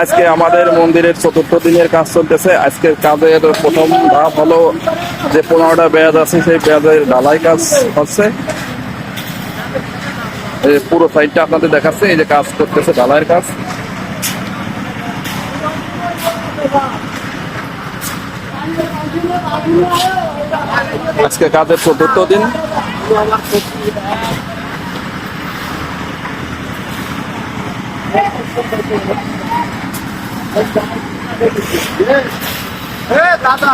আজকে আমাদের মন্দিরের চতুর্থ দিনের কাজ চলতেছে। আজকের কাজের প্রথম ধাপ হলো যে 15টা ব্যাজ আছে সেই ব্যাজের ঢালাই কাজ হচ্ছে। এই পুরো সাইডটা আপনাদের দেখাচ্ছে, এই যে কাজ করতেছে ঢালাইয়ের কাজ। আজকে কাজের চতুর্থ দিন। দাদা